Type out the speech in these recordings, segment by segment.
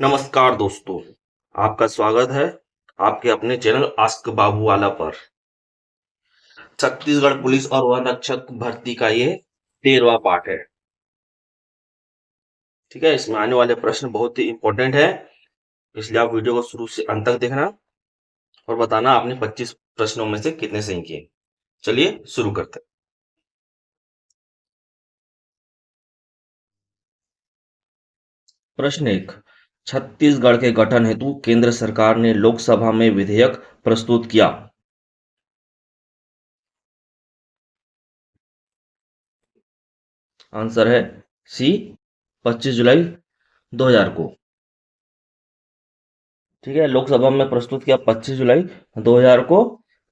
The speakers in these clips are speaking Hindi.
नमस्कार दोस्तों, आपका स्वागत है आपके अपने चैनल आस्क बाबूवाला पर। छत्तीसगढ़ पुलिस और वन रक्षक भर्ती का ये 13वां पार्ट है। ठीक है, इसमें आने वाले प्रश्न बहुत ही इंपॉर्टेंट है, इसलिए आप वीडियो को शुरू से अंत तक देखना और बताना आपने 25 प्रश्नों में से कितने सही किए। चलिए शुरू करते हैं। प्रश्न 1, छत्तीसगढ़ के गठन हेतु केंद्र सरकार ने लोकसभा में विधेयक प्रस्तुत किया। आंसर है सी, 25 जुलाई 2000 को। ठीक है, लोकसभा में प्रस्तुत किया 25 जुलाई 2000 को।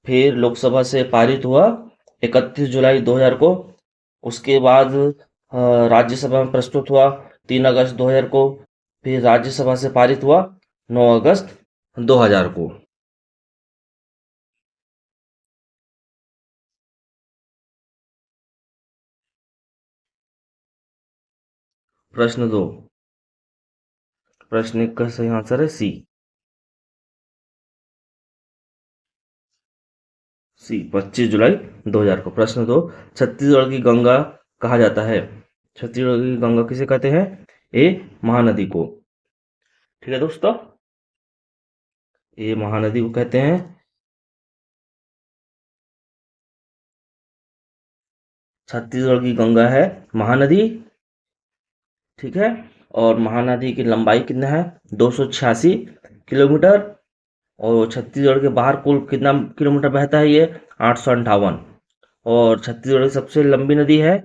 फिर लोकसभा से पारित हुआ 31 जुलाई 2000 को। उसके बाद राज्यसभा में प्रस्तुत हुआ 3 अगस्त 2000 को। फिर राज्यसभा से पारित हुआ 9 अगस्त 2000 को। प्रश्न 2, प्रश्न 1 का सही आंसर है सी। सी, 25 जुलाई 2000 को। प्रश्न 2, छत्तीसगढ़ की गंगा कहा जाता है। छत्तीसगढ़ की गंगा किसे कहते हैं? ए, महानदी को। ठीक है दोस्तों, ये महानदी को कहते हैं। छत्तीसगढ़ की गंगा है महानदी। ठीक है, और महानदी की लंबाई कितना है? 286 किलोमीटर। और छत्तीसगढ़ के बाहर कुल कितना किलोमीटर बहता है ये? 858। और छत्तीसगढ़ की सबसे लंबी नदी है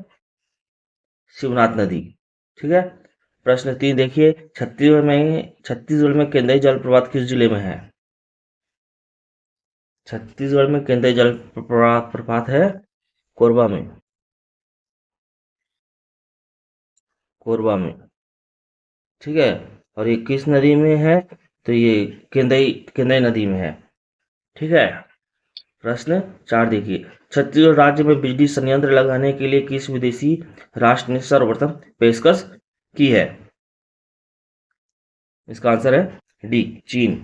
शिवनाथ नदी। ठीक है, प्रश्न 3 देखिए, छत्तीसगढ़ में केंद्रीय जलप्रपात किस जिले में है? छत्तीसगढ़ में केंद्रीय जलप्रपात है कोरबा में। कोरबा में। ठीक है, और ये किस नदी में है? तो ये केंदई केंदई नदी में है। ठीक है, प्रश्न 4 देखिए, छत्तीसगढ़ राज्य में बिजली संयंत्र लगाने के लिए किस विदेशी राष्ट्र ने सर्वप्रथम पेशकश की है? इसका आंसर है डी, चीन।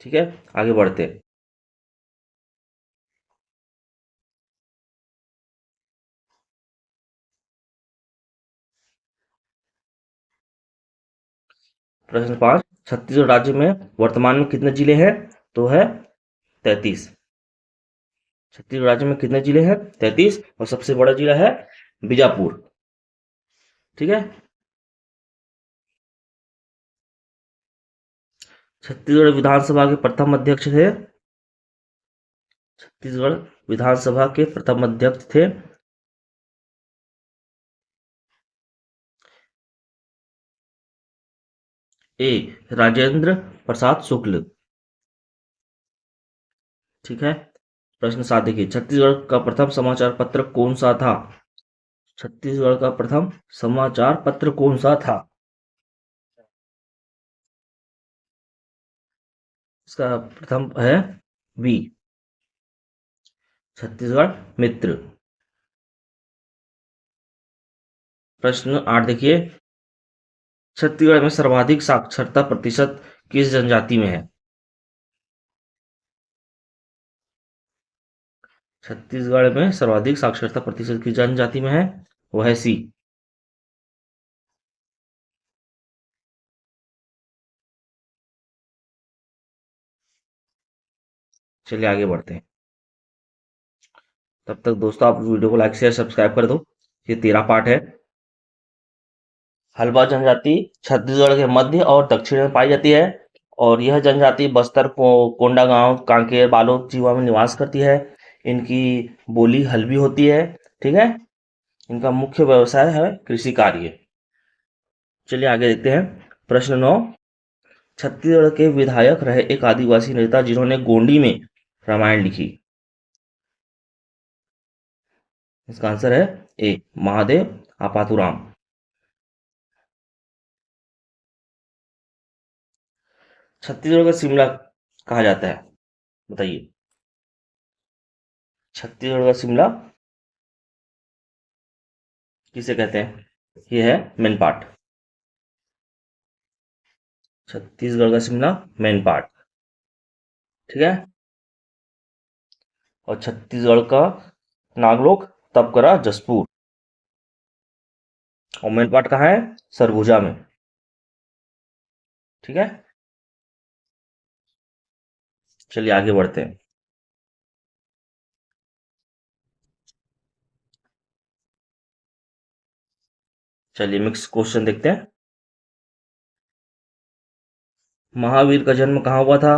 ठीक है, आगे बढ़ते हैं। प्रश्न 5, छत्तीसगढ़ राज्य में वर्तमान में कितने जिले हैं? तो है 33। छत्तीसगढ़ राज्य में कितने जिले हैं? 33, और सबसे बड़ा जिला है बीजापुर। ठीक है, छत्तीसगढ़ विधानसभा के प्रथम अध्यक्ष थे। छत्तीसगढ़ विधानसभा के प्रथम अध्यक्ष थे ए, राजेंद्र प्रसाद शुक्ल। ठीक है, प्रश्न 7 देखिए, छत्तीसगढ़ का प्रथम समाचार पत्र कौन सा था? छत्तीसगढ़ का प्रथम समाचार पत्र कौन सा था? इसका प्रथम है बी, छत्तीसगढ़ मित्र। प्रश्न 8 देखिए, छत्तीसगढ़ में सर्वाधिक साक्षरता प्रतिशत किस जनजाति में है? छत्तीसगढ़ में सर्वाधिक साक्षरता प्रतिशत किस जनजाति में है? वो है सी। चलिए आगे बढ़ते हैं। तब तक दोस्तों आप वीडियो को लाइक शेयर सब्सक्राइब कर दो। ये 13 पार्ट है। हल्बा जनजाति छत्तीसगढ़ के मध्य और दक्षिण में पाई जाती है, और यह जनजाति बस्तर को कोंडागांव, कांकेर, बालोद, जीवा में निवास करती है। इनकी बोली हल्बी होती है। ठीक है, इनका मुख्य व्यवसाय है कृषि कार्य। चलिए आगे देखते हैं। प्रश्न 9, छत्तीसगढ़ के विधायक रहे एक आदिवासी नेता जिन्होंने गोंडी में रामायण लिखी। इसका आंसर है ए, महादेव आपातुराम। छत्तीसगढ़ का शिमला कहा जाता है, बताइए। छत्तीसगढ़ का शिमला किसे कहते हैं? ये है मेन पार्ट। छत्तीसगढ़ का शिमला मेन पार्ट, ठीक है। और छत्तीसगढ़ का नागलोक तपकरा जसपुर, और मेन पार्ट कहाँ है? सरगुजा में, ठीक है। चलिए आगे बढ़ते हैं। चलिए मिक्स क्वेश्चन देखते हैं। महावीर का जन्म कहाँ हुआ था?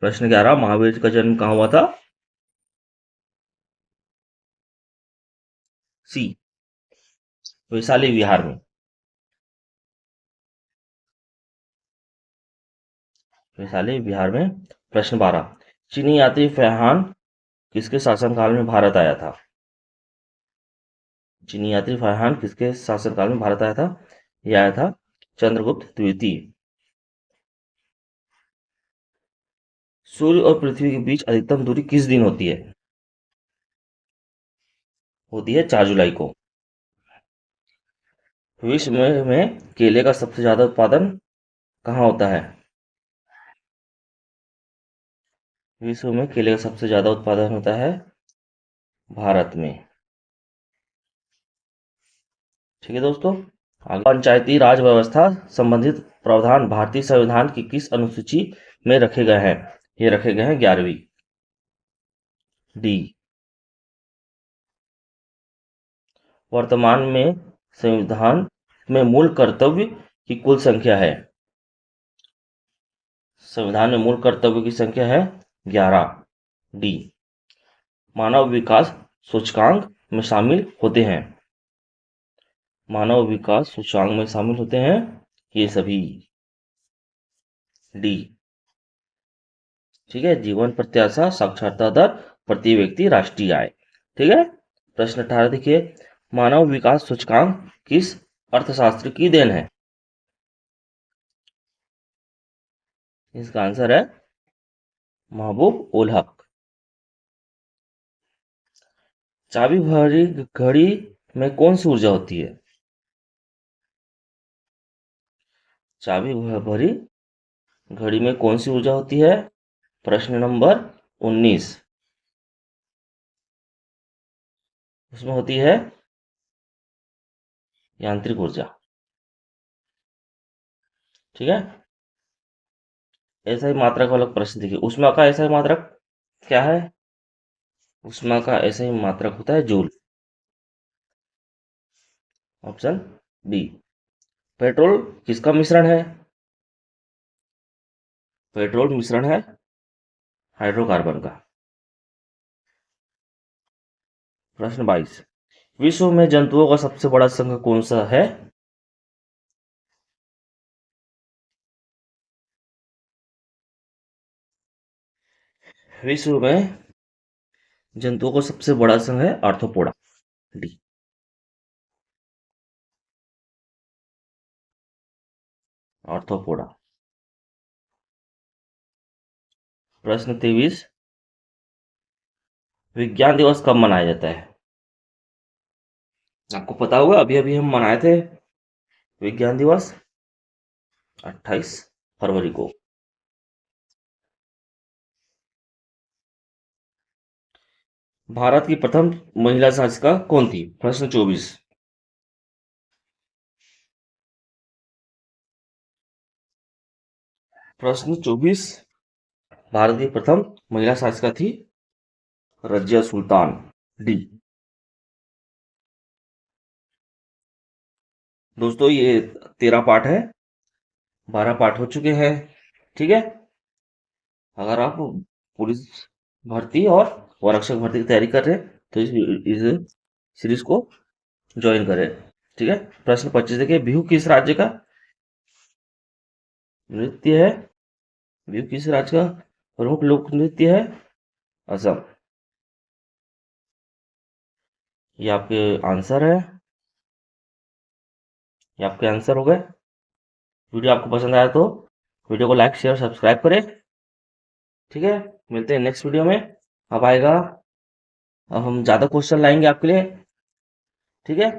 प्रश्न 11, महावीर का जन्म कहाँ हुआ था? सी, वैशाली बिहार में। वैशाली बिहार में। प्रश्न 12, चीनी यात्री फैहान किसके शासनकाल में भारत आया था? चीनी यात्री फैहान किसके शासनकाल में भारत आया था? यह आया था चंद्रगुप्त द्वितीय। सूर्य और पृथ्वी के बीच अधिकतम दूरी किस दिन होती है? होती है 4 जुलाई को। विश्व में केले का सबसे ज्यादा उत्पादन कहाँ होता है? विश्व में केले का सबसे ज्यादा उत्पादन होता है भारत में, ठीक है दोस्तों। आगे, पंचायती राज व्यवस्था संबंधित प्रावधान भारतीय संविधान की किस अनुसूची में रखे गए हैं? ये रखे गए हैं 11वीं, डी। वर्तमान में संविधान में मूल कर्तव्य की कुल संख्या है? संविधान में मूल कर्तव्य की संख्या है 11, डी। मानव विकास सूचकांक में शामिल होते हैं? मानव विकास सूचकांक में शामिल होते हैं ये सभी, डी, ठीक है। जीवन प्रत्याशा, साक्षरता दर, प्रति व्यक्ति राष्ट्रीय आय, ठीक है। प्रश्न 18 देखिए, मानव विकास सूचकांक किस अर्थशास्त्र की देन है? इसका आंसर है महबूब उल हक। चाबी भरी घड़ी में कौन सी ऊर्जा होती है? चाबी भरी घड़ी में कौन सी ऊर्जा होती है? प्रश्न नंबर 19, उसमें होती है यांत्रिक ऊर्जा, ठीक है। ऐसा ही मात्रक वाला प्रश्न देखिए, ऊष्मा का ऐसा ही मात्रक क्या है? ऊष्मा का ऐसा ही मात्रक होता है जूल, ऑप्शन बी। पेट्रोल किसका मिश्रण है? पेट्रोल मिश्रण है हाइड्रोकार्बन का। प्रश्न 22, विश्व में जंतुओं का सबसे बड़ा संघ कौन सा है? विश्व में जंतुओं का सबसे बड़ा संघ है आर्थ्रोपोडा, डी। आर्थ्रोपोडा। प्रश्न 23, विज्ञान दिवस कब मनाया जाता है? आपको पता होगा, अभी अभी हम मनाए थे विज्ञान दिवस, 28 फरवरी को। भारत की प्रथम महिला शासिका कौन थी? प्रश्न 24, प्रश्न 24, भारत की प्रथम महिला शासिका थी रजिया सुल्तान, डी। दोस्तों ये 13 पार्ट है, 12 पार्ट हो चुके हैं, ठीक है। अगर आप पुलिस भर्ती और आरक्षक भर्ती की तैयारी कर रहे हैं तो इस सीरीज को ज्वाइन करें, ठीक है। प्रश्न 25 देखिए, बिहू किस राज्य का नृत्य है? बिहू किस राज्य का प्रमुख लोक नृत्य है? असम। ये आपके आंसर है, ये आपके आंसर हो गए। वीडियो आपको पसंद आया तो वीडियो को लाइक शेयर सब्सक्राइब करें, ठीक है। मिलते हैं नेक्स्ट वीडियो में। अब आएगा, अब हम ज्यादा क्वेश्चन लाएंगे आपके लिए, ठीक है।